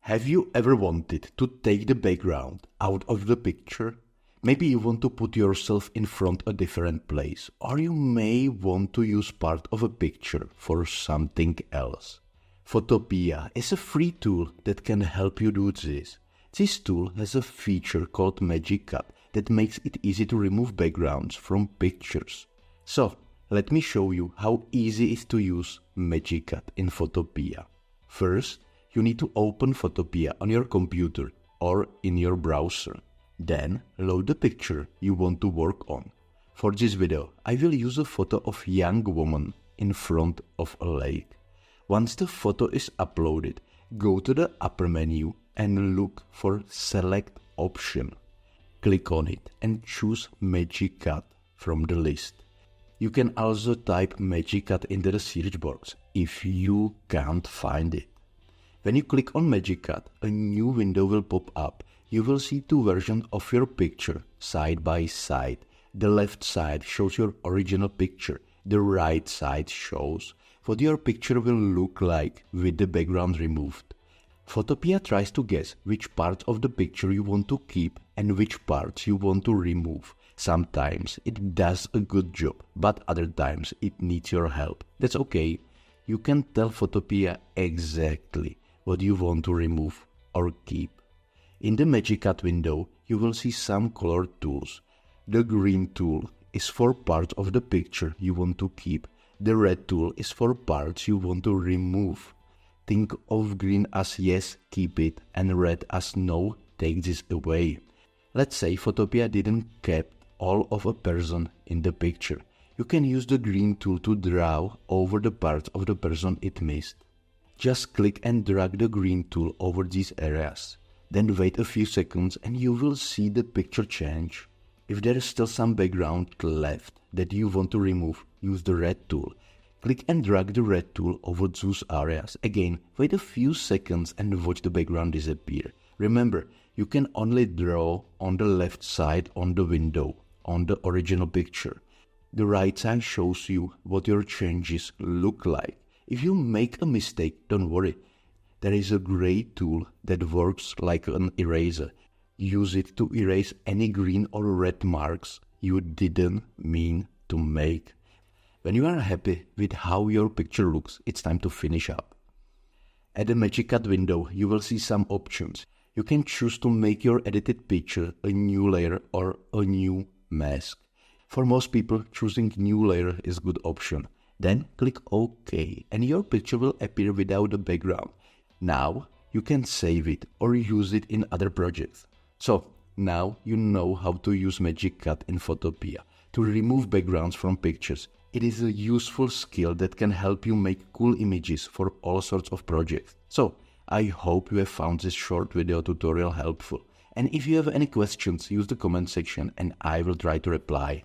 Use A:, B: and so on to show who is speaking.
A: Have you ever wanted to take the background out of the picture? Maybe you want to put yourself in front a different place, or you may want to use part of a picture for something else. Photopea is a free tool that can help you do this. This tool has a feature called Magic Cut that makes it easy to remove backgrounds from pictures. So, let me show you how easy it is to use Magic Cut in Photopea. First, you need to open Photopea on your computer or in your browser. Then, load the picture you want to work on. For this video, I will use a photo of a young woman in front of a lake. Once the photo is uploaded, go to the upper menu and look for Select option. Click on it and choose Magic Cut from the list. You can also type Magic Cut into the search box if you can't find it. When you click on Magic Cut, a new window will pop up. You will see two versions of your picture side by side. The left side shows your original picture. The right side shows what your picture will look like with the background removed. Photopea tries to guess which parts of the picture you want to keep and which parts you want to remove. Sometimes it does a good job, but other times it needs your help. That's okay. You can tell Photopea exactly what you want to remove or keep. In the Magic Cut window, you will see some color tools. The green tool is for parts of the picture you want to keep. The red tool is for parts you want to remove. Think of green as yes, keep it, and red as no, take this away. Let's say Photopea didn't keep all of a person in the picture. You can use the green tool to draw over the parts of the person it missed. Just click and drag the green tool over these areas. Then wait a few seconds and you will see the picture change. If there is still some background left that you want to remove, use the red tool. Click and drag the red tool over those areas. Again, wait a few seconds and watch the background disappear. Remember, you can only draw on the left side on the window, on the original picture. The right side shows you what your changes look like. If you make a mistake, don't worry. There is a gray tool that works like an eraser. Use it to erase any green or red marks you didn't mean to make. When you are happy with how your picture looks, it's time to finish up. At the Magic Cut window, you will see some options. You can choose to make your edited picture a new layer or a new mask. For most people, choosing new layer is a good option. Then click OK and your picture will appear without the background. Now you can save it or use it in other projects. So now you know how to use Magic Cut in Photopea to remove backgrounds from pictures. It is a useful skill that can help you make cool images for all sorts of projects. So I hope you have found this short video tutorial helpful. And if you have any questions, use the comment section and I will try to reply.